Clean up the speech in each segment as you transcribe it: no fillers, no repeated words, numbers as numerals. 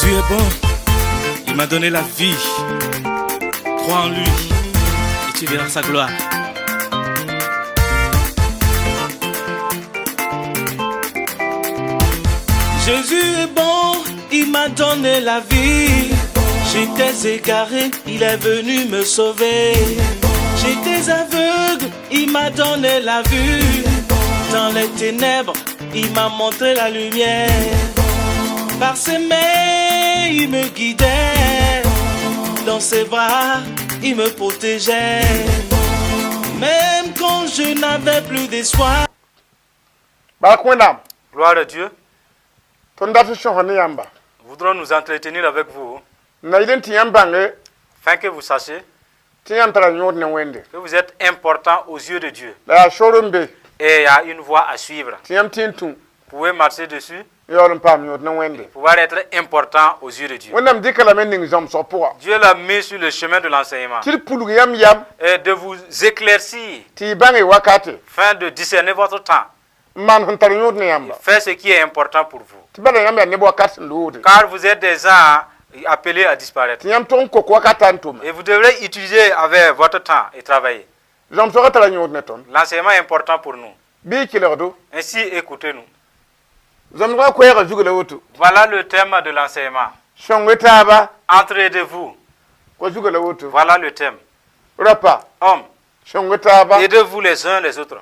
Jésus est bon, il m'a donné la vie. Crois en lui et tu verras sa gloire. Jésus est bon, il m'a donné la vie. J'étais égaré, il est venu me sauver. J'étais aveugle, il m'a donné la vue. Dans les ténèbres, il m'a montré la lumière. Par ses mains, il me guidait. Dans ses bras, il me protégeait. Même quand je n'avais plus d'espoir. Gloire à Dieu. Nous voudrons nous entretenir avec vous, afin que vous sachiez que vous êtes important aux yeux de Dieu. Et il y a une voie à suivre. Vous pouvez marcher dessus. Pouvoir être important aux yeux de Dieu. Dieu l'a mis sur le chemin de l'enseignement et de vous éclaircir afin de discerner votre temps. Faites ce qui est important pour vous. Car vous êtes des gens appelés à disparaître. Et vous devrez utiliser avec votre temps et travailler. L'enseignement est important pour nous. Ainsi, écoutez-nous. Voilà le thème de l'enseignement. Entraidez-vous. Voilà le thème. Hommes, aidez-vous les uns les autres.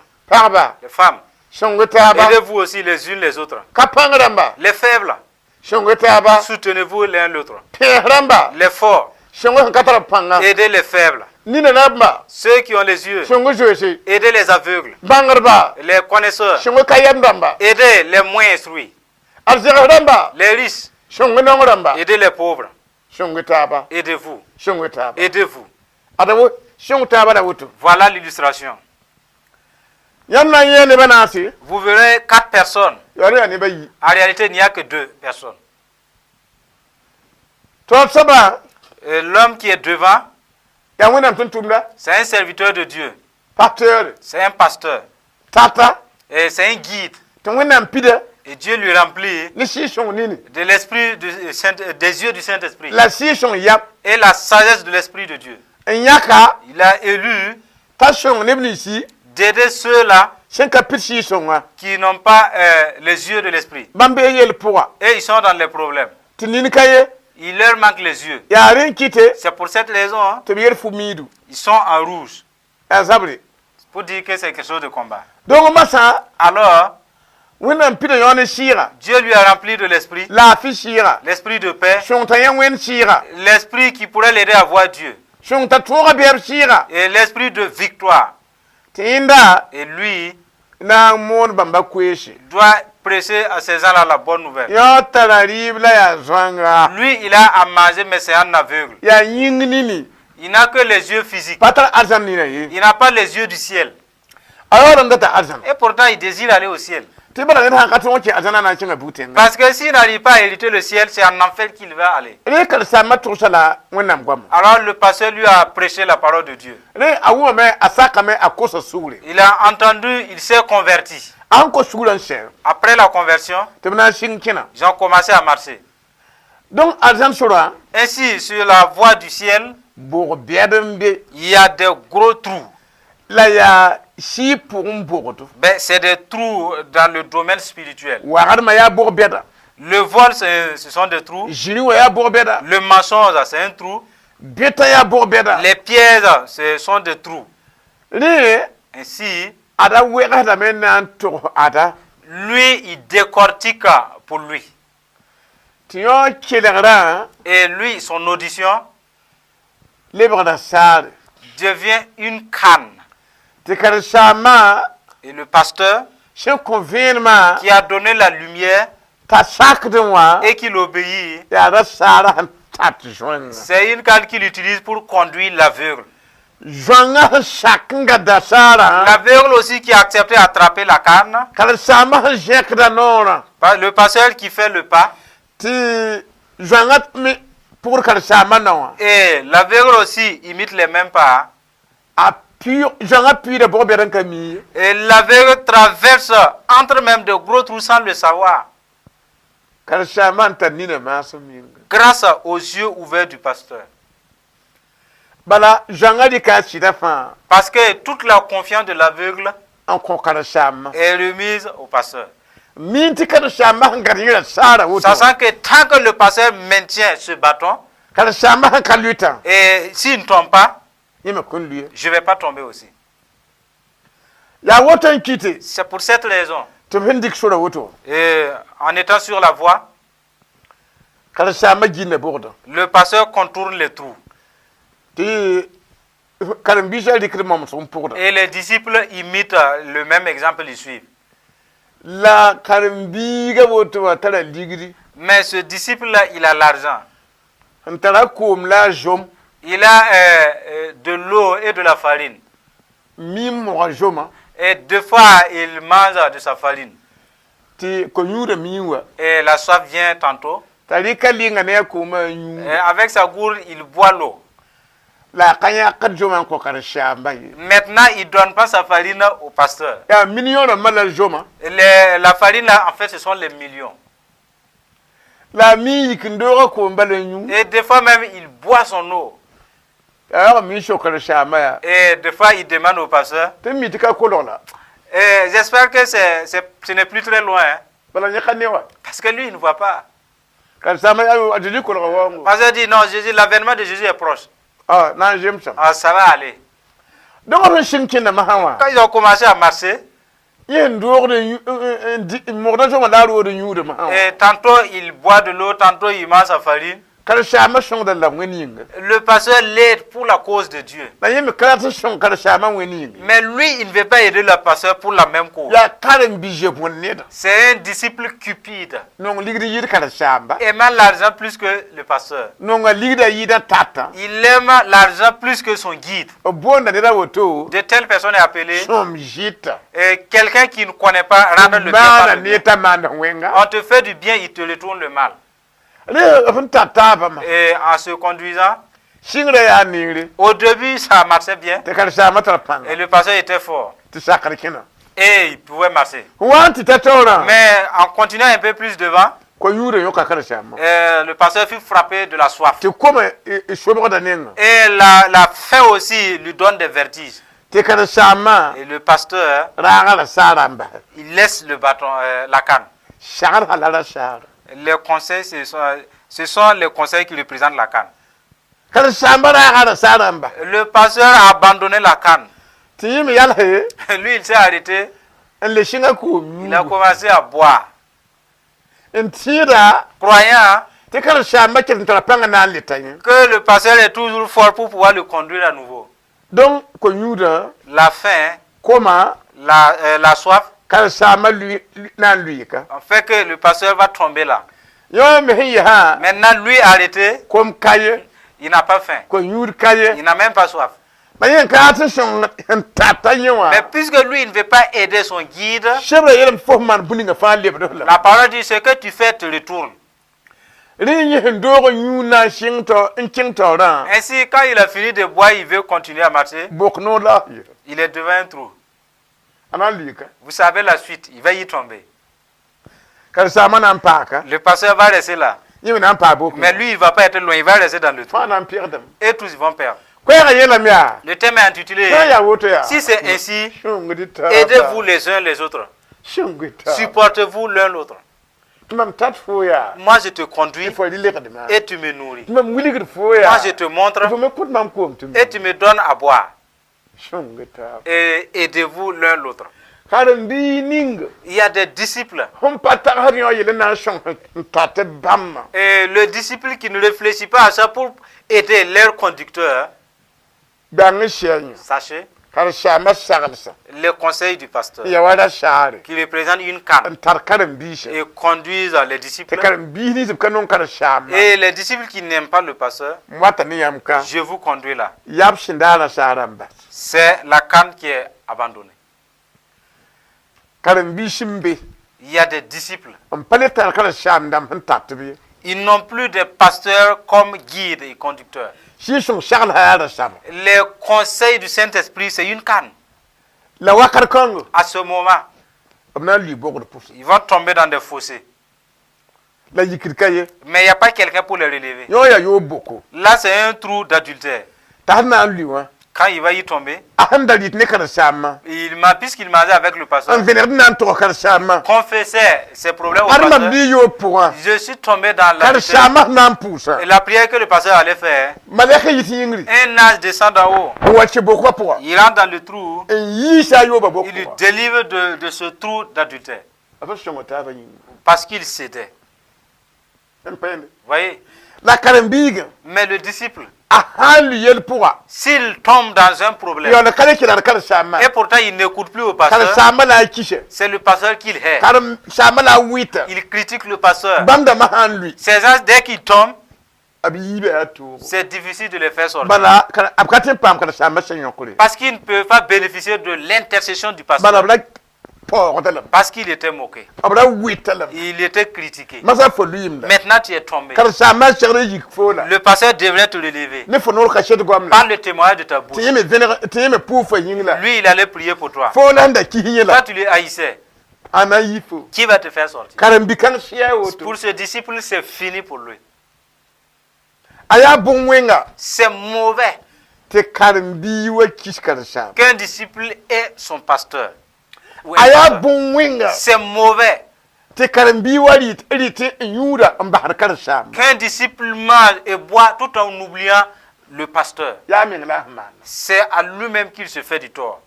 Les femmes, aidez-vous aussi les unes les autres. Les faibles, soutenez-vous l'un l'autre. Les forts, aidez les faibles. Ceux qui ont les yeux, aidez les aveugles. Les connaisseurs, aidez les moins instruits. Les riches, aidez les pauvres. Aidez-vous. Aidez-vous. Voilà l'illustration. Vous verrez 4 personnes. En réalité, il n'y a que 2 personnes. L'homme qui est devant, c'est un serviteur de Dieu. C'est un pasteur. Et c'est un guide. Et Dieu lui remplit de l'esprit des yeux du Saint-Esprit. Et la sagesse de l'Esprit de Dieu. Il a élu d'aider ceux-là qui n'ont pas les yeux de l'Esprit. Et ils sont dans les problèmes. Il leur manque les yeux. C'est pour cette raison, ils sont en rouge. Pour dire que c'est quelque chose de combat. Alors, Dieu lui a rempli de l'esprit, l'esprit de paix, l'esprit qui pourrait l'aider à voir Dieu, et l'esprit de victoire. Et lui doit prêcher à ces gens-là la bonne nouvelle. Lui, il a à manger, mais c'est un aveugle. Il n'a que les yeux physiques. Il n'a pas les yeux du ciel. Et pourtant, il désire aller au ciel. Parce que s'il n'arrive pas à hériter le ciel, c'est en enfer qu'il va aller. Alors le pasteur lui a prêché la parole de Dieu. Il a entendu, il s'est converti. Après la conversion, ils ont commencé à marcher. Ainsi, sur la voie du ciel, il y a des gros trous. C'est des trous dans le domaine spirituel. Le vol, ce sont des trous. Le mensonge, c'est un trou. Les pièges, ce sont des trous. Ainsi, lui, il décortique pour lui. Et lui, son audition devient une canne. Et le pasteur qui a donné la lumière et qui l'obéit, c'est une canne qu'il utilise pour conduire l'aveugle. L'aveugle aussi qui a accepté d'attraper la canne. Le pasteur qui fait le pas. Et l'aveugle aussi imite les mêmes pas. Et l'aveugle traverse entre même de gros trous sans le savoir. Grâce aux yeux ouverts du pasteur. Parce que toute la confiance de l'aveugle est remise au pasteur. Sachant que tant que le pasteur maintient ce bâton, et s'il ne tombe pas, je ne vais pas tomber aussi. C'est pour cette raison. Et en étant sur la voie, le pasteur contourne les trous. Et les disciples imitent le même exemple, ils suivent. Mais ce disciple-là, il a l'argent. Il a de l'eau et de la farine. Et deux fois, il mange de sa farine. Et la soif vient tantôt. Et avec sa gourde, il boit l'eau. Maintenant, il ne donne pas sa farine au pasteur. La farine, là, en fait, ce sont les millions. Et des fois même, il boit son eau. Et des fois, il demande au pasteur. J'espère que ce n'est plus très loin. Hein? Parce que lui, il ne voit pas. Le pasteur dit, non, l'avènement de Jésus est proche. Ah, ça va aller. Quand ils ont commencé à marcher, et tantôt il boit de l'eau, tantôt il mange sa farine. Le pasteur l'aide pour la cause de Dieu. Mais lui, il ne veut pas aider le pasteur pour la même cause. C'est un disciple cupide. Il aime l'argent plus que le pasteur. Il aime l'argent plus que son guide. De telle personne est appelée quelqu'un qui ne connaît pas rendre le bien par le bien. On te fait du bien, il te retourne le mal. Et en se conduisant, au début ça marchait bien et le pasteur était fort et il pouvait marcher. Mais en continuant un peu plus devant, le pasteur fut frappé de la soif. Et la faim aussi lui donne des vertiges. Et le pasteur, il laisse le bâton, la canne. Les conseils, ce sont les conseils qui représentent la canne. Le pasteur a abandonné la canne. Lui, il s'est arrêté. Il a commencé à boire. Croyant que le pasteur est toujours fort pour pouvoir le conduire à nouveau. Donc, la faim, la soif, en fait que le pasteur va tomber là. Maintenant, lui arrêté, il n'a pas faim. Il n'a même pas soif. Mais puisque lui, il ne veut pas aider son guide, la parole dit, ce que tu fais te retourne. Ainsi, quand il a fini de boire, il veut continuer à marcher. Il est devant un trou. Vous savez la suite, il va y tomber. Le pasteur va rester là. Mais lui, il ne va pas être loin, il va rester dans le trou. Et tous ils vont perdre. Le thème est intitulé si c'est ainsi, aidez-vous les uns les autres. Supportez-vous l'un l'autre. Moi je te conduis et tu me nourris. Moi je te montre et tu me donnes à boire. Et aidez-vous l'un l'autre. Il y a des disciples. Et le disciple qui ne réfléchit pas à ça pour aider leur conducteur, sachez, le conseil du pasteur qui représente une canne et conduisent les disciples. Et les disciples qui n'aiment pas le pasteur, je vous conduis là. C'est la canne qui est abandonnée. Il y a des disciples. Ils n'ont plus de pasteurs comme guide et conducteur. Les conseils du Saint-Esprit, c'est une canne. À ce moment, ils vont tomber dans des fossés. Mais il n'y a pas quelqu'un pour le relever. Là, c'est un trou d'adultère. Quand il va y tomber, puisqu'il mangeait avec le pasteur, confessait ses problèmes au pasteur, je suis tombé dans l'adultère. Et la prière que le pasteur allait faire, un ange descend d'en haut. Il rentre dans le trou. Il lui délivre de ce trou d'adultère. Parce qu'il cédait. Vous voyez? Mais le disciple, s'il tombe dans un problème, et pourtant il n'écoute plus au pasteur, c'est le pasteur qu'il hait. Il critique le pasteur. Ces gens, dès qu'ils tombent, c'est difficile de les faire sortir. Parce qu'ils ne peuvent pas bénéficier de l'intercession du pasteur. Parce qu'il était moqué. Il était critiqué. Maintenant tu es tombé. Le pasteur devrait te relever. Par le témoignage de ta bouche. Lui, il allait prier pour toi. Toi, tu le haïssais. Qui va te faire sortir? Pour ce disciple, c'est fini pour lui. C'est mauvais qu'un disciple ait son pasteur. C'est mauvais qu'un disciple mange et boit tout en oubliant le pasteur. C'est à lui-même qu'il se fait du tort.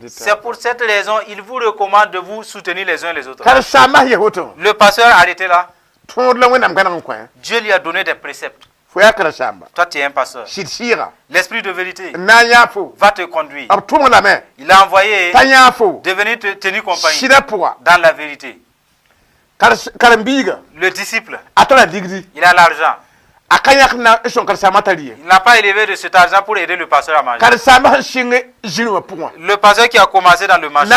C'est pour cette raison il vous recommande de vous soutenir les uns les autres. Le pasteur a arrêté là. Dieu lui a donné des préceptes. Toi, tu es un pasteur. L'esprit de vérité va te conduire. Il a envoyé de venir te tenir compagnie dans la vérité. Le disciple, il a l'argent. Il n'a pas élevé de cet argent pour aider le pasteur à manger. Le pasteur qui a commencé dans le marché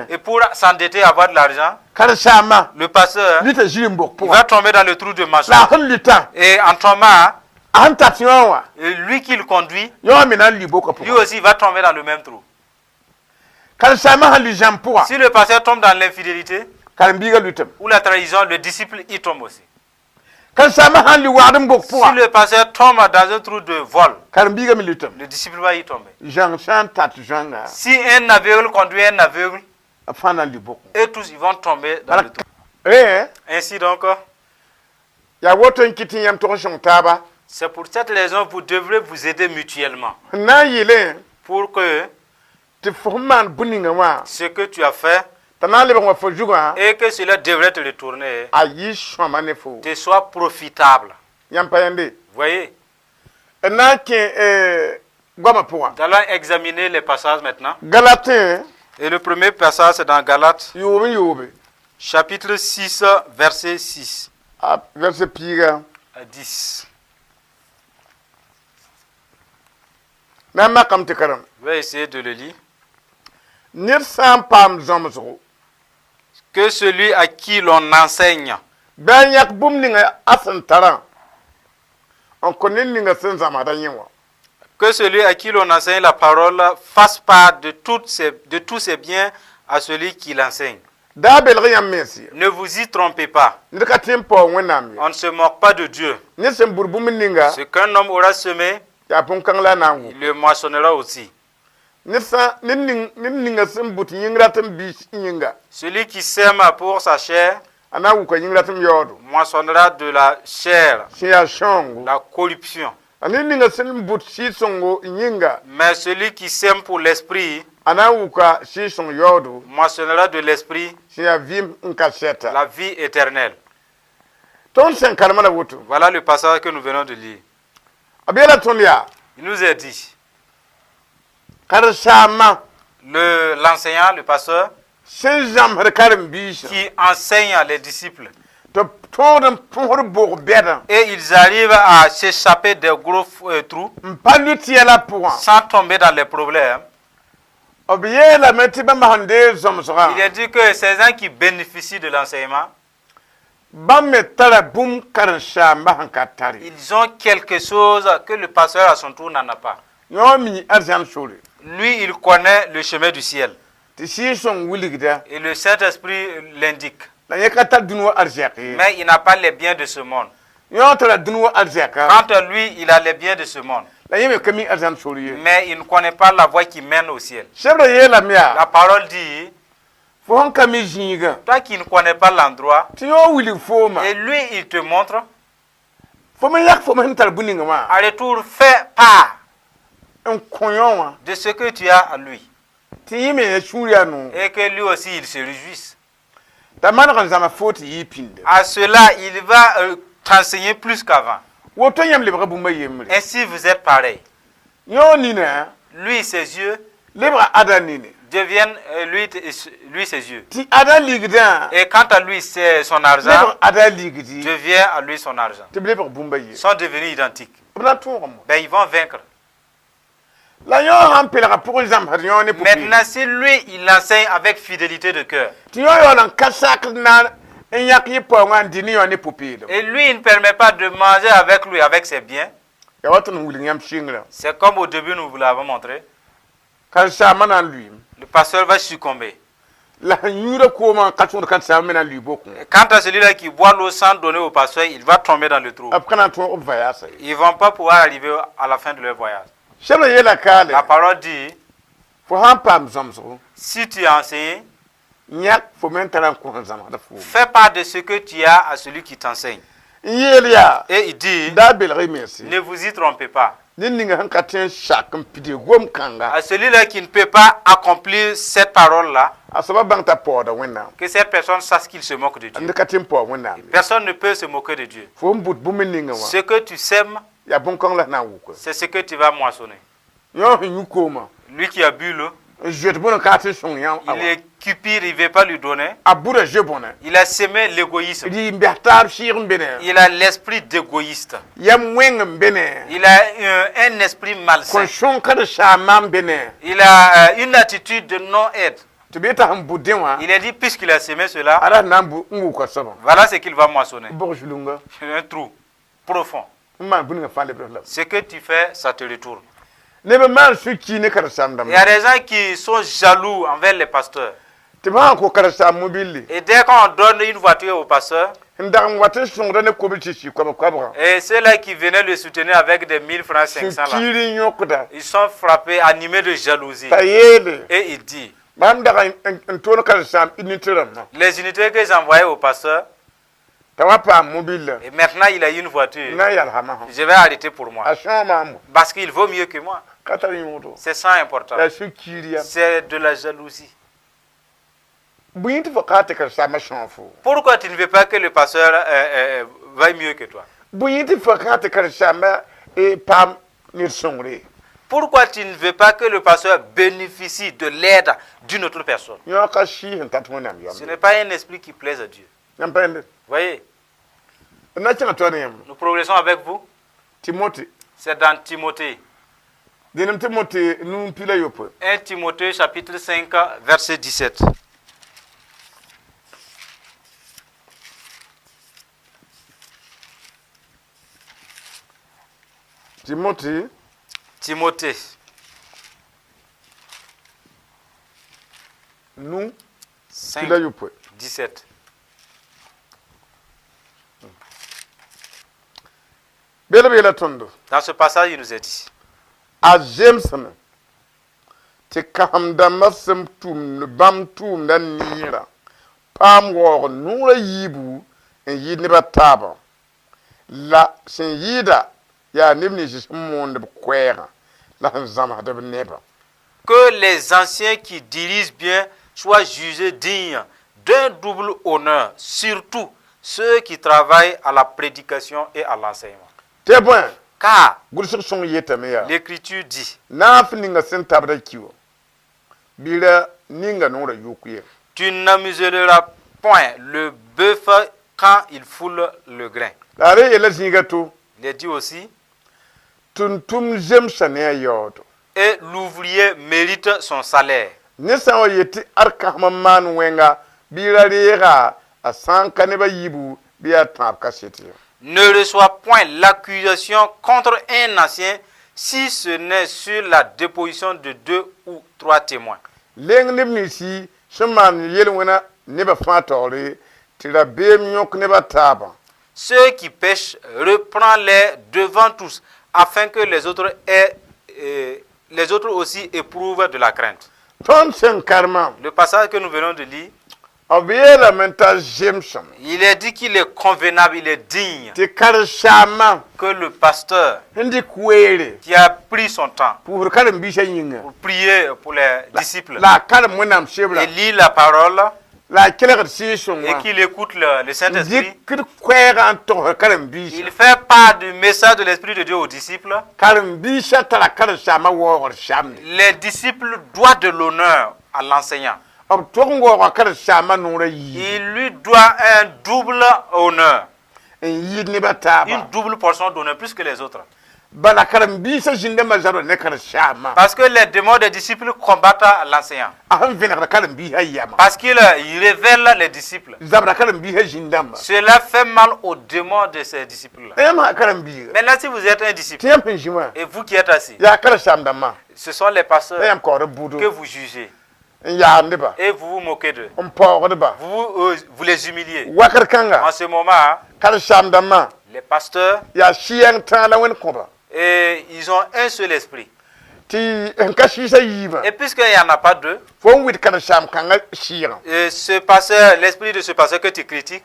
et pour s'endetter avoir de l'argent, le pasteur il va tomber dans le trou de marché. Et en tombant, lui qui le conduit, lui aussi va tomber dans le même trou. Si le pasteur tombe dans l'infidélité ou la trahison, le disciple y tombe aussi. Si le pasteur tombe dans un trou de vol, le disciple va y tomber. Si un aveugle conduit un aveugle, et tous ils vont tomber dans le trou. Ainsi donc, c'est pour cette raison que vous devrez vous aider mutuellement. Pour que ce que tu as fait et que cela devrait te retourner, te soit profitable. Vous voyez? Nous allons examiner les passages maintenant. Et le premier passage c'est dans Galates, chapitre 6, verset 6 à 10. Je vais essayer de le lire. Que celui à qui l'on enseigne que celui à qui l'on enseigne la parole fasse part de tous ses biens à celui qui l'enseigne. Ne vous y trompez pas. On ne se moque pas de Dieu. Ce qu'un homme aura semé, il le moissonnera aussi. Celui qui sème pour sa chair moissonnera de la chair, la corruption. Mais celui qui sème pour l'esprit moissonnera de l'esprit la vie éternelle. Voilà le passage que nous venons de lire. Il nous est dit, l'enseignant, le pasteur, qui enseigne les disciples, et ils arrivent à s'échapper des gros trous sans tomber dans les problèmes. Il est dit que ces gens qui bénéficient de l'enseignement, ils ont quelque chose que le pasteur à son tour n'en a pas. Lui, il connaît le chemin du ciel. Et le Saint-Esprit l'indique. Mais il n'a pas les biens de ce monde. Quant à lui, il a les biens de ce monde. Mais il ne connaît pas la voie qui mène au ciel. La parole dit, toi qui ne connais pas l'endroit, et lui il te montre, à retour fais part de ce que tu as à lui. Et que lui aussi il se réjouisse. À cela, il va t'enseigner plus qu'avant. Ainsi vous êtes pareil. Lui, ses yeux deviennent lui ses yeux. Et quant à lui, c'est son argent, devient à lui son argent. Ils sont devenus identiques. Ben, ils vont vaincre. Maintenant, si lui, il enseigne avec fidélité de cœur, et lui, il ne permet pas de manger avec lui, avec ses biens, c'est comme au début nous vous l'avons montré, le pasteur va succomber. Quant à celui-là qui boit l'eau sans donner au pasteur, il va tomber dans le trou. Ils ne vont pas pouvoir arriver à la fin de leur voyage. La parole dit, si tu as enseigné, fais part de ce que tu as à celui qui t'enseigne. Et il dit, ne vous y trompez pas. À celui-là qui ne peut pas accomplir cette parole-là, que cette personne sache qu'il se moque de Dieu. Personne ne peut se moquer de Dieu. Ce que tu sèmes, c'est ce que tu vas moissonner. Lui qui a bu l'eau, il est cupide, il ne veut pas lui donner. Il a semé l'égoïsme. Il a l'esprit d'égoïste. Il a un esprit malsain. Il a une attitude de non-aide. Il a dit, puisqu'il a semé cela, voilà ce qu'il va moissonner. Un trou profond. Ce que tu fais, ça te retourne. Il y a des gens qui sont jaloux envers les pasteurs. Et dès qu'on donne une voiture au pasteur, et ceux-là qui venaient le soutenir avec des 1000 francs, 500 là, ils sont frappés, animés de jalousie. Et il dit, les unités que j'envoyais au pasteur, et maintenant il a une voiture, je vais arrêter pour moi. Parce qu'il vaut mieux que moi. C'est ça important. C'est de la jalousie. Pourquoi tu ne veux pas que le pasteur vaille mieux que toi? Pourquoi tu ne veux pas que le pasteur bénéficie de l'aide d'une autre personne? Ce n'est pas un esprit qui plaise à Dieu. Voyez, nous progressons avec vous. C'est dans Timothée. 1 Timothée chapitre 5 verset 17. Timothée. Nous 5 17. Dans ce passage, il nous est dit, que les anciens qui dirigent bien soient jugés dignes d'un double honneur, surtout ceux qui travaillent à la prédication et à l'enseignement. Car l'Écriture dit, tu n'amuseras point le bœuf quand il foule le grain. Il est dit aussi, et l'ouvrier mérite son salaire. Ne reçoit point l'accusation contre un ancien si ce n'est sur la déposition de 2 ou 3 témoins. Ceux qui pêchent, reprends-les devant tous, afin que les autres aussi éprouvent de la crainte. Le passage que nous venons de lire, il est dit qu'il est convenable, il est digne que le pasteur qui a pris son temps pour prier pour les disciples et lire la parole et qu'il écoute le Saint-Esprit, il fait part du message de l'Esprit de Dieu aux disciples. Les disciples doivent de l'honneur à l'enseignant. Il lui doit un double honneur, une double portion d'honneur, plus que les autres. Parce que les démons des disciples combattent l'enseignant. Parce qu'il révèle les disciples. Cela fait mal aux démons de ces disciples. Maintenant, si vous êtes un disciple, et vous qui êtes assis, ce sont les pasteurs que vous jugez. Et vous vous moquez d'eux. Vous les humiliez. En ce moment, les pasteurs, et ils ont un seul esprit. Et puisqu'il n'y en a pas deux, l'esprit de ce pasteur que tu critiques,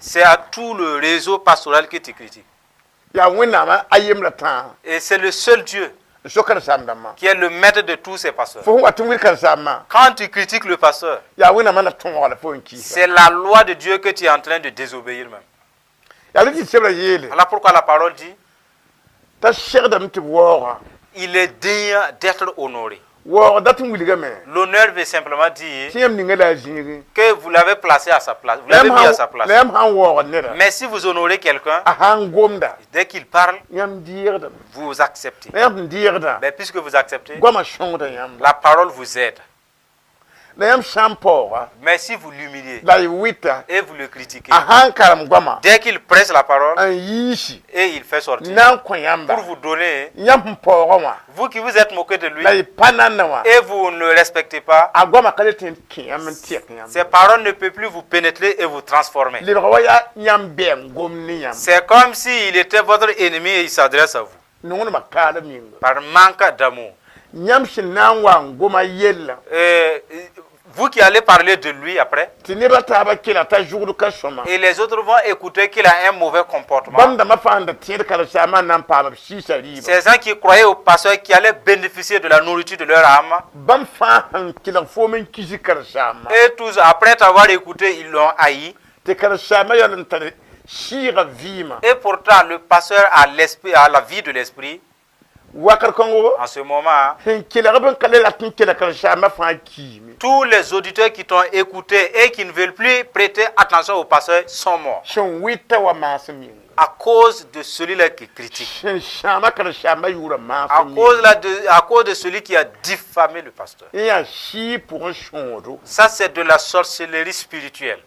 c'est à tout le réseau pastoral que tu critiques. Et c'est le seul Dieu qui est le maître de tous ces pasteurs. Quand tu critiques le pasteur, c'est la loi de Dieu que tu es en train de désobéir même. Alors pourquoi la parole dit, il est digne d'être honoré. L'honneur veut simplement dire que vous l'avez placé à sa place, vous l'avez mis à sa place. Mais si vous honorez quelqu'un, dès qu'il parle, vous acceptez. Mais puisque vous acceptez, la parole vous aide. Mais si vous l'humiliez et vous le critiquez, dès qu'il presse la parole et il fait sortir pour vous donner, vous qui vous êtes moqué de lui et vous ne le respectez pas, ces paroles ne peuvent plus vous pénétrer et vous transformer. C'est comme s'il était votre ennemi et il s'adresse à vous par manque d'amour. Vous qui allez parler de lui après, et les autres vont écouter qu'il a un mauvais comportement. Ces gens qui croyaient au pasteur qui allaient bénéficier de la nourriture de leur âme, et tous, après avoir écouté, ils l'ont haï. Et pourtant, le pasteur a la vie de l'esprit. En ce moment, tous les auditeurs qui t'ont écouté et qui ne veulent plus prêter attention au pasteur sont morts à cause de celui-là qui critique, à cause de celui qui a diffamé le pasteur. Ça, c'est de la sorcellerie spirituelle.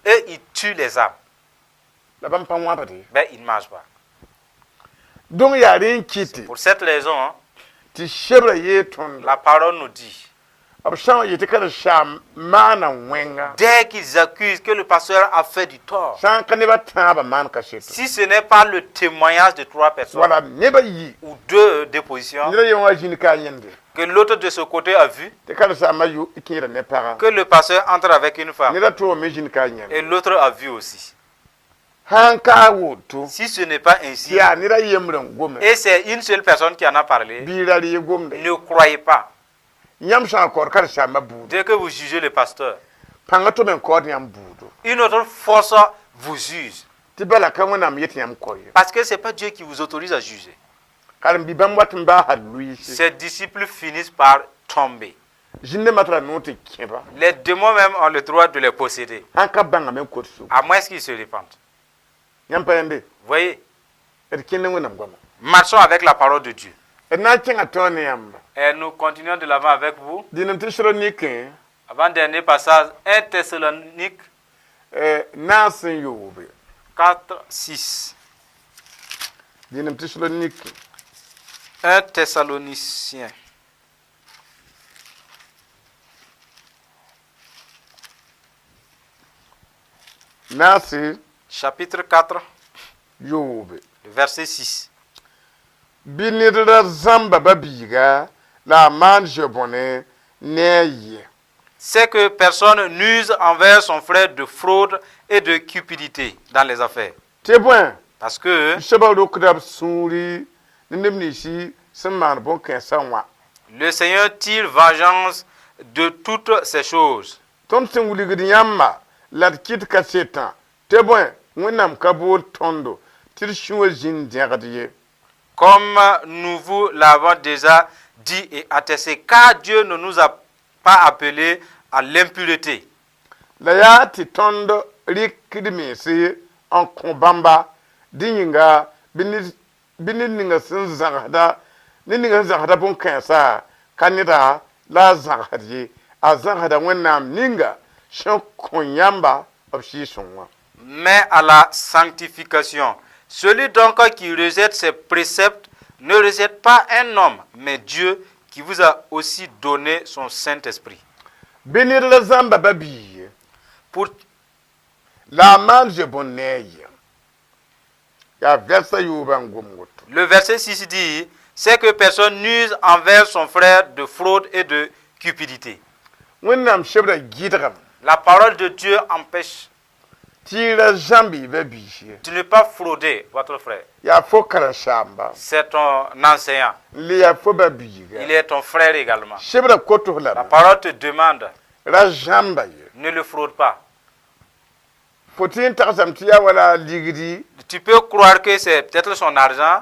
Et ils tuent les âmes. Ben, ils ne mangent pas. Pour cette raison, la parole nous dit, dès qu'ils accusent que le pasteur a fait du tort, si ce n'est pas le témoignage de 3 personnes ou 2 dépositions, que l'autre de ce côté a vu que le pasteur entre avec une femme et l'autre a vu aussi. Si ce n'est pas ainsi, et c'est une seule personne qui en a parlé, ne croyez pas. Dès que vous jugez le pasteur, une autre force vous juge. Parce que ce n'est pas Dieu qui vous autorise à juger. Ces disciples finissent par tomber. Les démons même ont le droit de les posséder, à moins qu'ils se répandent. Voyez, marchons avec la parole de Dieu. Et nous continuons de l'avant avec vous. Avant-dernier passage, 1 Thessalonique 4, 6. 1 Thessaloniciens. Chapitre 4, le verset 6. C'est que personne n'use envers son frère de fraude et de cupidité dans les affaires. Parce que le Seigneur tire vengeance de toutes ces choses. Comme nous vous l'avons déjà dit et attesté, car Dieu ne nous a pas appelés à l'impureté. Mais à la sanctification. Celui donc qui rejette ses préceptes ne rejette pas un homme, mais Dieu qui vous a aussi donné son Saint-Esprit. Pour le verset 6 dit, c'est que personne n'use envers son frère de fraude et de cupidité. La parole de Dieu empêche de ne pas frauder votre frère. C'est ton enseignant. Il est ton frère également. La parole te demande, ne le fraude pas. Tu peux croire que c'est peut-être son argent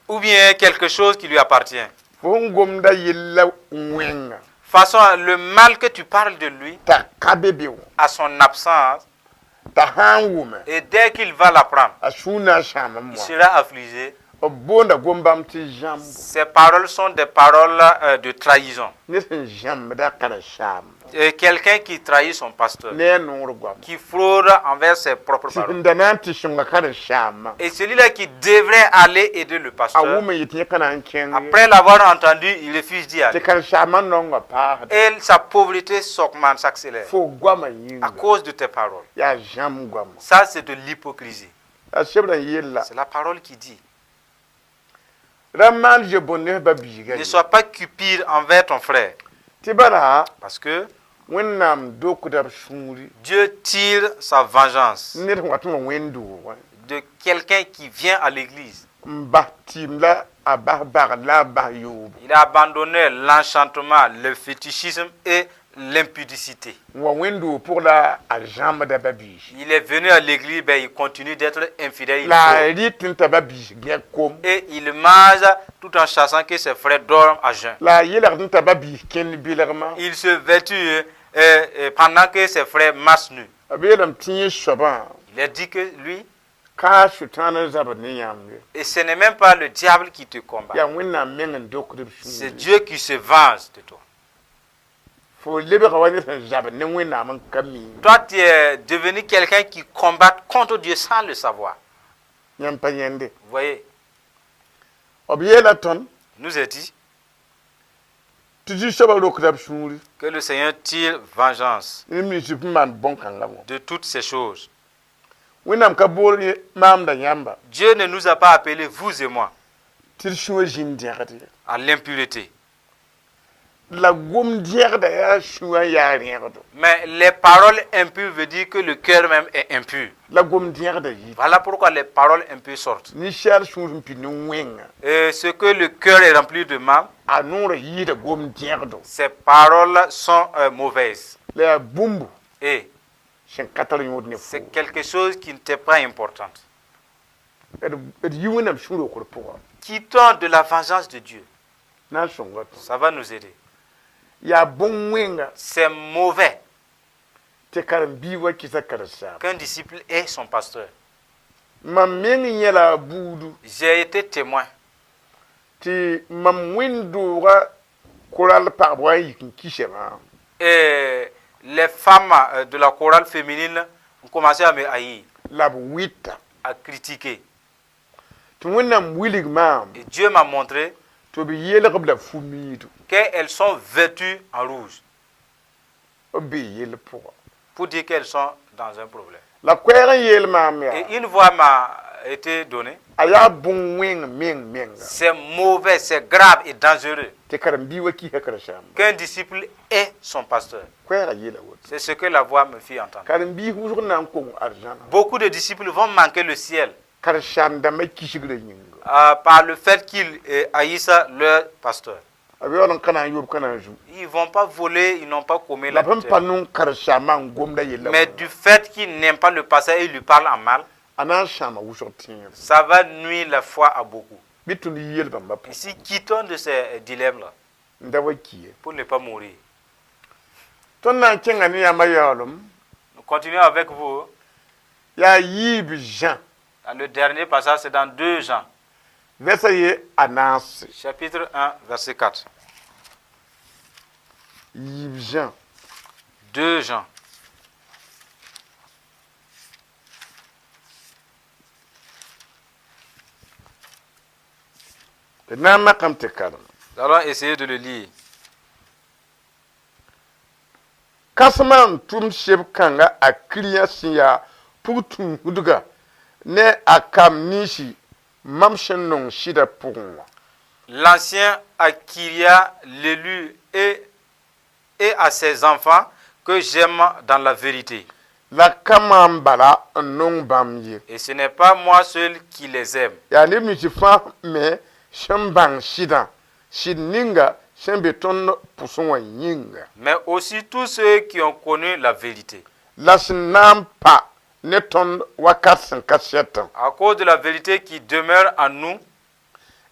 ou bien quelque chose qui lui appartient. Façon, le mal que tu parles de lui, à son absence, et dès qu'il va l'apprendre, il sera affligé. Ces paroles sont des paroles de trahison. Et quelqu'un qui trahit son pasteur, qui fraude envers ses propres paroles. Et celui-là qui devrait aller aider le pasteur, après l'avoir entendu, il refuse d'y aller. Et sa pauvreté s'augmente, s'accélère à cause de tes paroles. Ça, c'est de l'hypocrisie. C'est la parole qui dit, ne sois pas cupide envers ton frère. Parce que Dieu tire sa vengeance de quelqu'un qui vient à l'église. Il a abandonné l'enchantement, le fétichisme et l'impudicité. Il est venu à l'église, il continue d'être infidèle. Et il mange tout en chassant que ses frères dorment à jeun. Il se vêtue pendant que ses frères marchent nus. Il a dit que lui, et ce n'est même pas le diable qui te combat. C'est Dieu qui se venge de toi. Toi, tu es devenu quelqu'un qui combat contre Dieu sans le savoir. Vous voyez, nous a dit que le Seigneur tire vengeance de toutes ces choses. Dieu ne nous a pas appelés, vous et moi, à l'impureté. Mais les paroles impures veulent dire que le cœur même est impur. Voilà pourquoi les paroles impures sortent. Et ce que le cœur est rempli de mal, ces paroles sont mauvaises. Et c'est quelque chose qui n'était pas important. Quittons de la vengeance de Dieu. Ça va nous aider. C'est mauvais qu'un disciple ait son pasteur. J'ai été témoin. Et les femmes de la chorale féminine ont commencé à me haïr, à critiquer. Et Dieu m'a montré qu'elles sont vêtues en rouge. pour dire qu'elles sont dans un problème. Et une voix m'a été donnée. C'est mauvais, c'est grave et dangereux qu'un disciple ait son pasteur. C'est ce que la voix me fit entendre. Beaucoup de disciples vont manquer le ciel par le fait qu'ils haïssent leur pasteur. Ils ne vont pas voler, ils n'ont pas commis la mais du fait qu'ils n'aiment pas le pasteur et ils lui parlent en mal, ça va nuire la foi à beaucoup. Ici, quittons de ces dilemmes-là pour ne pas mourir. Nous continuons avec vous. Le dernier passage, c'est dans 2 Jean. Chapitre 1, verset 4. 2 Jean. Nous allons essayer de le lire. Kasman tum sheb kanga akriya siya putum huduga ne akam nishi mamshen non shida pungwa. L'ancien Akiria, l'élu, et à ses enfants que j'aime dans la vérité. La kamambala non bamye. Et ce n'est pas moi seul qui les aime. Ya ne mitifa me shambang shida shininga shembeton pusonwa yinga. Mais aussi tous ceux qui ont connu la vérité. La sinampa neton wakat kasietan. À cause de la vérité qui demeure en nous.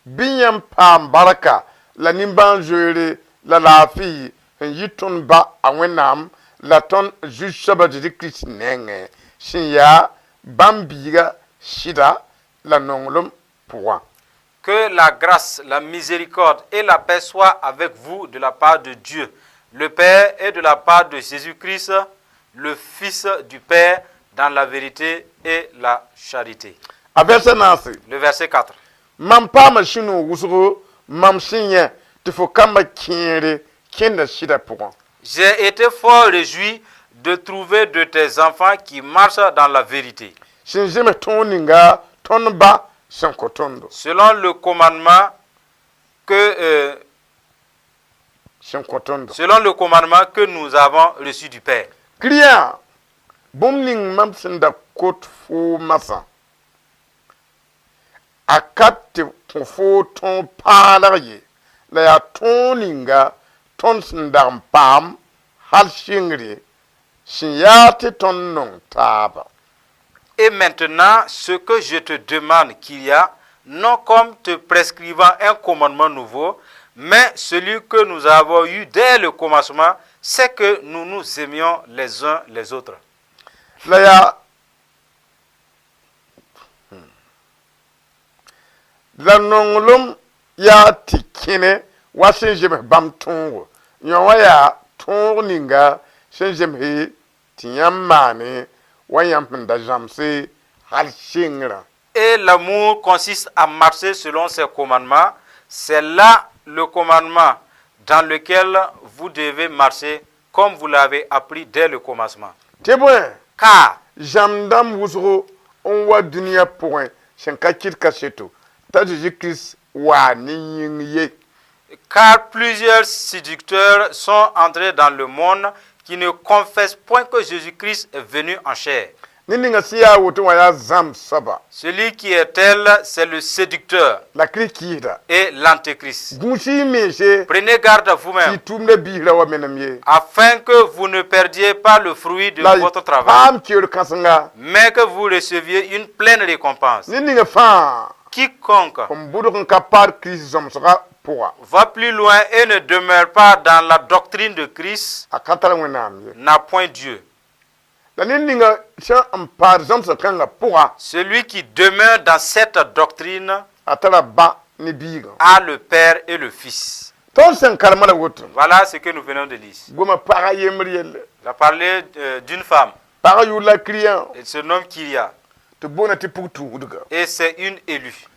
Binyam pam baraka la nimban jere la lafi yiton ba awenam la ton jusaba de Christ nenge shinya bambiga shida la nonglom point. Que la grâce, la miséricorde et la paix soient avec vous de la part de Dieu, le Père, et de la part de Jésus-Christ, le Fils du Père, dans la vérité et la charité. Le verset 4. J'ai été fort réjoui de trouver de tes enfants qui marchent dans la vérité. Selon le commandement que nous avons reçu du Père. Et maintenant, ce que je te demande qu'il y a, non comme te prescrivant un commandement nouveau, mais celui que nous avons eu dès le commencement, c'est que nous nous aimions les uns les autres. La nonglom ya tikine wa senjem bam tongo nyawa ya tonninga senjem he tiamane wa yampenda jamse hal shingra. Et l'amour consiste à marcher selon ses commandements. C'est là le commandement dans lequel vous devez marcher comme vous l'avez appris dès le commencement. Car jamdam wusro on wa dunia point senkakit kaseto. Car plusieurs séducteurs sont entrés dans le monde qui ne confessent point que Jésus-Christ est venu en chair. Celui qui est tel, c'est le séducteur et l'antéchrist. Prenez garde à vous-même, afin que vous ne perdiez pas le fruit de votre travail, mais que vous receviez une pleine récompense. Quiconque va plus loin et ne demeure pas dans la doctrine de Christ n'a point Dieu. Celui qui demeure dans cette doctrine a le Père et le Fils. Voilà ce que nous venons de lire. Il a parlé d'une femme. Elle se nomme Kyria. Et c'est une élue.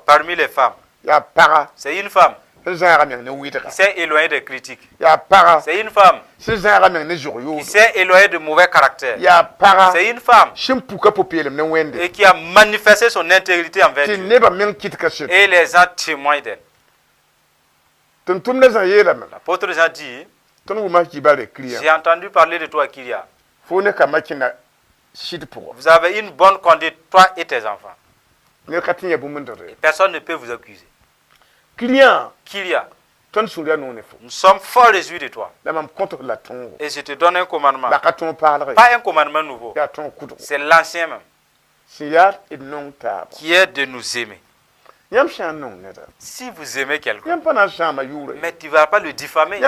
Parmi les femmes. C'est une femme. qui s'est éloigné des critiques. C'est une femme qui s'est éloignée de mauvais caractère. C'est une femme et qui a manifesté son intégrité envers Dieu. Et les gens témoignent d'elle. L'apôtre Jean dit, j'ai entendu parler de toi, Kyria. Vous avez une bonne conduite, toi et tes enfants. Et personne ne peut vous accuser. Kyria, nous sommes fort réjouis de toi. Et je te donne un commandement. Pas un commandement nouveau. C'est l'ancien même. Qui est de nous aimer. Si vous aimez quelqu'un, mais tu ne vas pas le diffamer.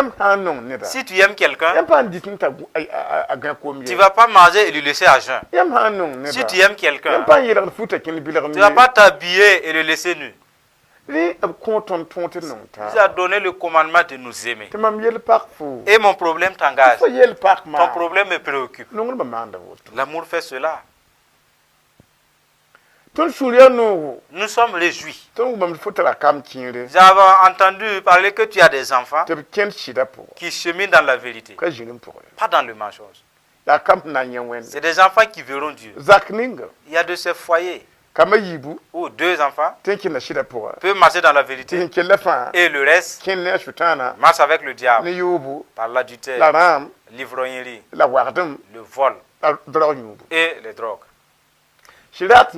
Si tu aimes quelqu'un, tu ne vas pas manger et lui laisser à jeun. Si tu aimes quelqu'un, tu ne vas pas t'habiller et le laisser nu. Il nous a donné le commandement de nous aimer. Et mon problème t'engage. Ton problème me préoccupe. L'amour fait cela. Nous sommes réjouis. Nous avons entendu parler que tu as des enfants qui cheminent dans la vérité, pas dans le mensonge. C'est des enfants qui verront Dieu. Il y a de ces foyers où deux enfants peuvent marcher dans la vérité et le reste marche avec le diable par l'adultère, l'ivrognerie, le vol et les drogues. C'est rare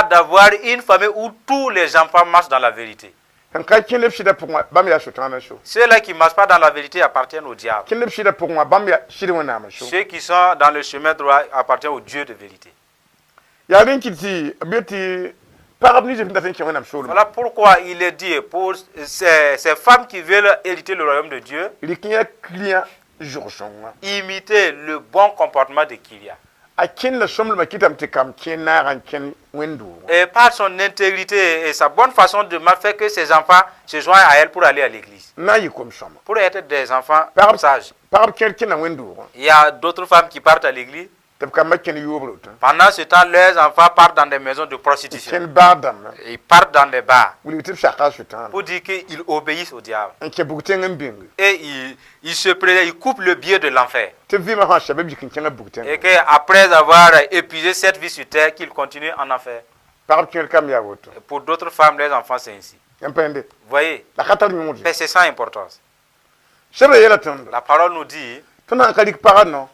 d'avoir une famille où tous les enfants marchent dans la vérité. Ceux-là qui ne marchent pas dans la vérité appartiennent au diable. Ceux qui sont dans le chemin droit appartiennent au Dieu de vérité. Voilà pourquoi il est dit pour ces femmes qui veulent hériter le royaume de Dieu, imiter le bon comportement de Kyria. Et par son intégrité et sa bonne façon de mal fait que ses enfants se joignent à elle pour aller à l'église. Pour être des enfants sages. Il y a d'autres femmes qui partent à l'église. Pendant ce temps, leurs enfants partent dans des maisons de prostitution. Ils partent dans des bars pour dire qu'ils obéissent au diable. Et ils coupent le biais de l'enfer. Et qu'après avoir épuisé cette vie sur terre, qu'ils continuent en enfer. Et pour d'autres femmes, les enfants, c'est ainsi. Vous voyez, c'est sans importance. La parole nous dit,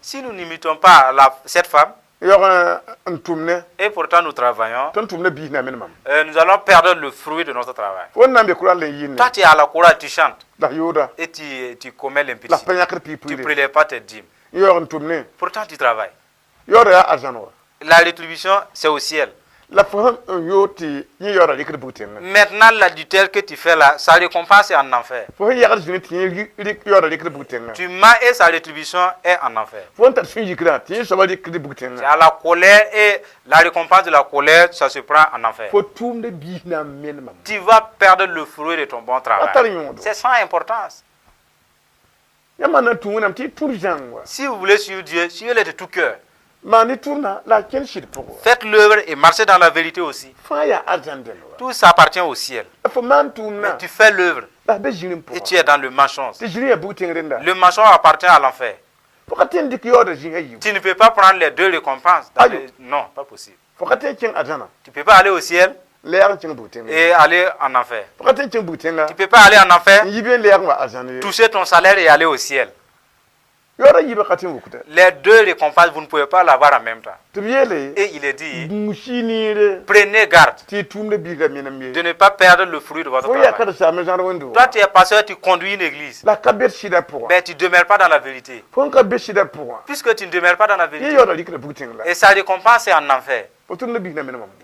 si nous n'imitons pas cette femme, et pourtant nous travaillons, nous allons perdre le fruit de notre travail. Toi, tu es à la cour, tu chantes, et tu commets l'impudicité. Tu ne prélèves pas tes dîmes. Pourtant, tu travailles. La rétribution, c'est au ciel. Maintenant, l'adultère que tu fais là, sa récompense est en enfer. Tu mens et sa rétribution est en enfer. C'est à la colère et la récompense de la colère, ça se prend en enfer. Tu vas perdre le fruit de ton bon travail. C'est sans importance. Si vous voulez suivre Dieu, suivez-le de tout cœur. Faites l'œuvre et marchez dans la vérité aussi. Tout ça appartient au ciel. Mais tu fais l'œuvre et tu es dans le mensonge. Le mensonge appartient à l'enfer. Tu ne peux pas prendre les deux récompenses. Non, pas possible. Tu ne peux pas aller au ciel et aller en enfer. Tu ne peux pas aller en enfer, toucher ton salaire et aller au ciel. Les deux récompenses, vous ne pouvez pas l'avoir en même temps. Et il est dit, prenez garde de ne pas perdre le fruit de votre travail. Toi, tu es pasteur, tu conduis une église, mais tu ne demeures pas dans la vérité. Puisque tu ne demeures pas dans la vérité, et sa récompense est en enfer,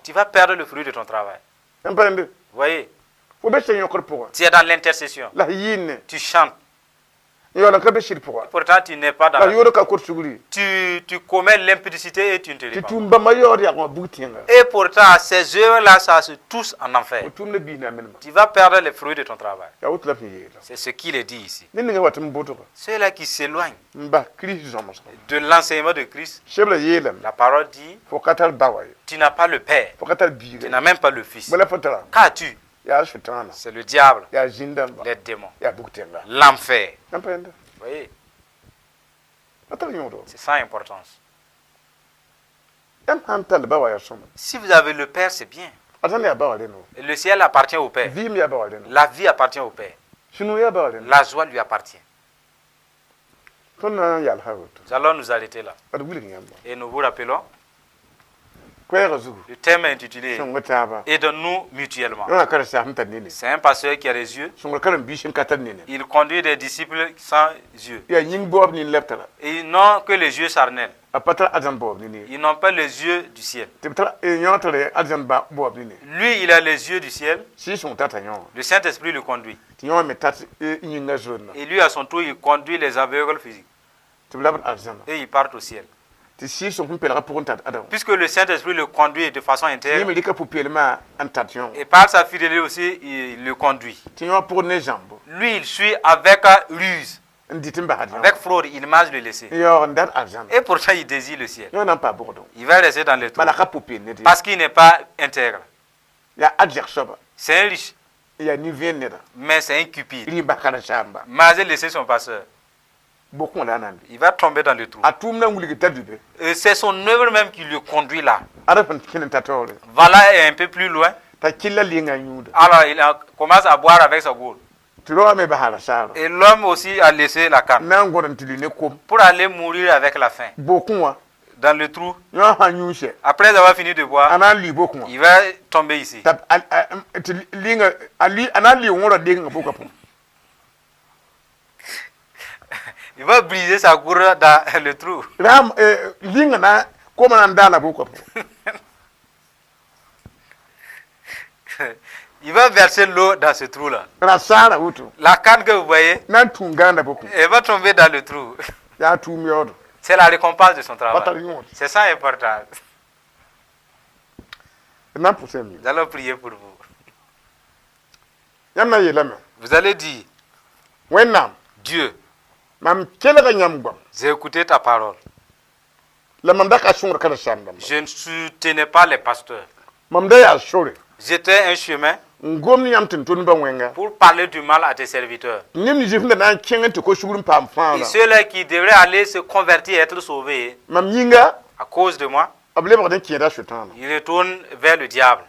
tu vas perdre le fruit de ton travail. Vous voyez, tu es dans l'intercession, tu chantes. Pourtant, tu n'es pas dans la tu commets l'impudicité et tu ne te répands pas. Et pourtant, ces œuvres-là, ça se tous en enfer. Tu vas perdre les fruits de ton travail. C'est ce qu'il est dit ici. Ceux-là qui s'éloignent de l'enseignement de Christ, la parole dit, tu n'as pas le Père, tu n'as même pas le Fils. Qu'as-tu? C'est le diable, les démons, l'enfer. Vous voyez? C'est sans importance. Si vous avez le Père, c'est bien. Et le ciel appartient au Père. La vie appartient au Père. La joie lui appartient. Nous allons nous arrêter là. Et nous vous rappelons. Le thème est intitulé Aidons-nous mutuellement. C'est un pasteur qui a les yeux. Il conduit des disciples sans yeux. Et ils n'ont que les yeux charnels. Ils n'ont pas les yeux du ciel. Lui, il a les yeux du ciel. Le Saint-Esprit le conduit. Et lui, à son tour, il conduit les aveugles physiques. Et ils partent au ciel. Puisque le Saint-Esprit le conduit de façon interne, et par sa fidélité aussi, il le conduit. Lui, il suit avec ruse, avec fraude, il marche le laisser. Et pourtant, il désire le ciel. Il va rester dans le trou parce qu'il n'est pas intègre. C'est un riche, mais c'est un cupide. Il va laisser son passeur. Il va tomber dans le trou. Et c'est son œuvre même qui le conduit là. Voilà, est un peu plus loin. Alors il commence à boire avec sa gourde. Et l'homme aussi a laissé la canne pour aller mourir avec la faim. Dans le trou. Après avoir fini de boire, il va tomber ici. Il va briser sa gourde dans le trou. Il va verser l'eau dans ce trou-là. La canne que vous voyez, elle va tomber dans le trou. C'est la récompense de son travail. C'est ça important. Nous allons prier pour vous. Vous allez dire, Dieu, j'ai écouté ta parole. Je ne soutenais pas les pasteurs. J'étais un chemin pour parler du mal à tes serviteurs. Et ceux-là qui devraient aller se convertir et être sauvés, à cause de moi, ils retournent vers le diable.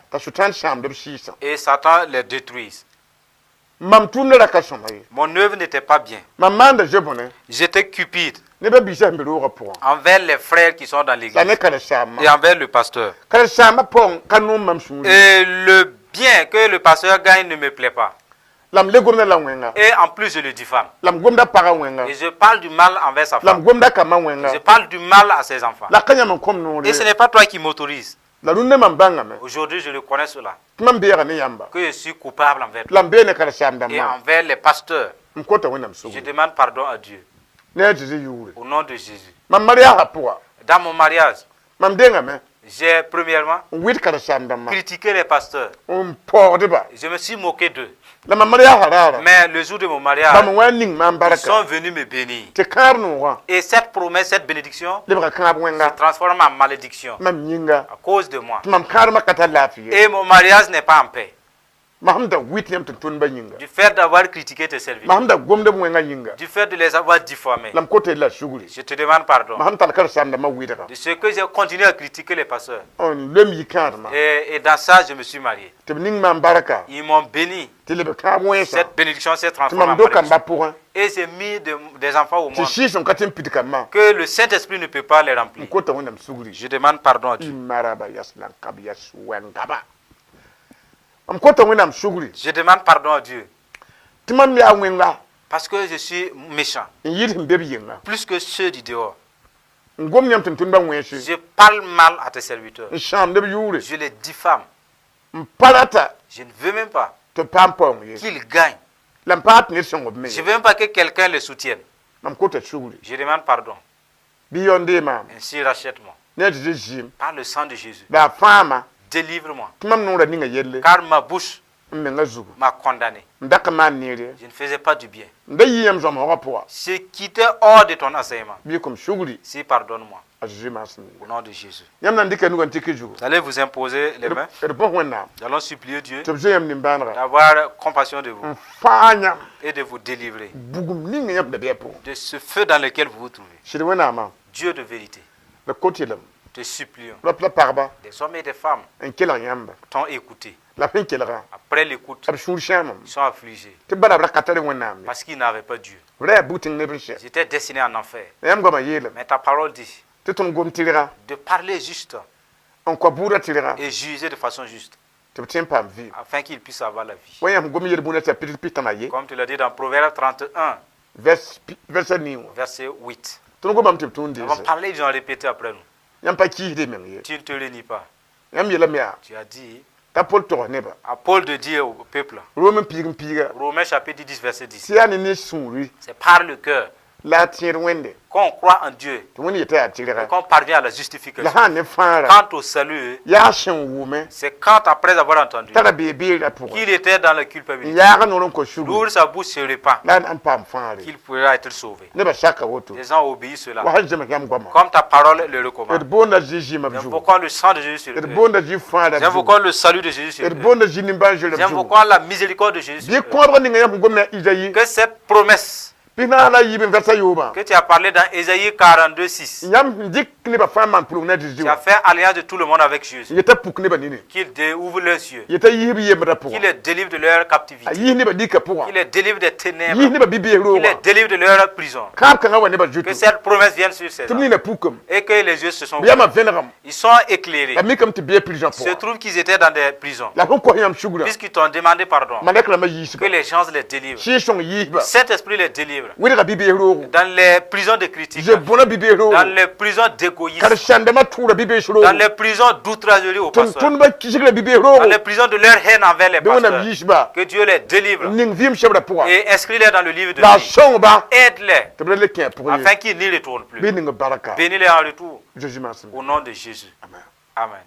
Et Satan les détruit. Mon œuvre n'était pas bien. J'étais cupide envers les frères qui sont dans l'église et envers le pasteur. Et le bien que le pasteur gagne ne me plaît pas. Et en plus, je le diffame. Et je parle du mal envers sa femme. Je parle du mal à ses enfants. Et ce n'est pas toi qui m'autorises. Aujourd'hui, je le connais cela. Que je suis coupable envers toi. Et envers les pasteurs. Je demande pardon à Dieu. Au nom de Jésus. Dans mon mariage, j'ai premièrement critiqué les pasteurs. Je me suis moqué d'eux. Mais le jour de mon mariage, ils sont venus me bénir. Et cette promesse, cette bénédiction, se transforme en malédiction à cause de moi. Et mon mariage n'est pas en paix. Du fait d'avoir critiqué tes serviteurs, du fait de les avoir diffamés, je te demande pardon de ce que j'ai continué à critiquer les pasteurs. Et dans ça, je me suis marié. Ils m'ont béni. Cette bénédiction s'est transformée en malédiction. Et j'ai mis des enfants au monde que le Saint-Esprit ne peut pas les remplir. Je demande pardon à Dieu. Je demande pardon à Dieu. Parce que je suis méchant. Plus que ceux du dehors. Je parle mal à tes serviteurs. Je les diffame. Je ne veux même pas qu'ils gagnent. Je ne veux même pas que quelqu'un les soutienne. Je demande pardon. Ainsi rachète-moi. Par le sang de Jésus. Délivre-moi. Car ma bouche m'a condamné. Je ne faisais pas du bien. Je quittais hors de ton enseignement. Si, pardonne-moi. Au nom de Jésus. Vous allez vous imposer les mains. Nous allons supplier Dieu d'avoir compassion de vous et de vous délivrer de ce feu dans lequel vous vous trouvez. Dieu de vérité, te supplions. Des hommes et des femmes t'ont écouté. Après l'écoute, ils sont affligés parce qu'ils n'avaient pas Dieu. Ils étaient destinés en enfer. Mais ta parole dit de parler juste et juger de façon juste, afin qu'ils puissent avoir la vie. Comme tu l'as dit dans Proverbe 31, verset 8. Ils vont parler, ils ont répété après nous. Tu ne te réunis pas. Tu as dit à Paul de dire au peuple, Romains chapitre 10, verset 10, c'est par le cœur qu'on croit en Dieu, qu'on parvient à la justification. Quant au salut, c'est quand, après avoir entendu qu'il était dans la culpabilité, d'ouvre sa bouche se répand, qu'il pourra être sauvé. Les gens obéissent cela, comme ta parole le recommande. Invoquons le sang de Jésus sur eux. Invoquons le salut de Jésus sur eux. Invoquons la miséricorde de Jésus sur eux. Que cette promesse que tu as parlé dans Ésaïe 42, 6. Tu as fait alliance de tout le monde avec Jésus. Qu'il ouvre leurs yeux. Qu'il les délivre de leur captivité. Qu'il les délivre des ténèbres. Qu'il les délivre de leur prison. Que cette promesse vienne sur ces hommes. Et que les yeux se sont ouverts. Ils sont éclairés. Il se trouve qu'ils étaient dans des prisons. Puisqu'ils t'ont demandé pardon. Que les gens les délivrent. Cet esprit les délivre. Dans les prisons de critiques, dans les prisons d'égoïsme, dans les prisons d'outragerie aux pasteurs, dans les prisons de leur haine envers les pasteurs, que Dieu les délivre et inscrit-les dans le livre de vie. Aide-les afin qu'ils n'y retournent plus. Bénis-les en retour. Au nom de Jésus. Amen.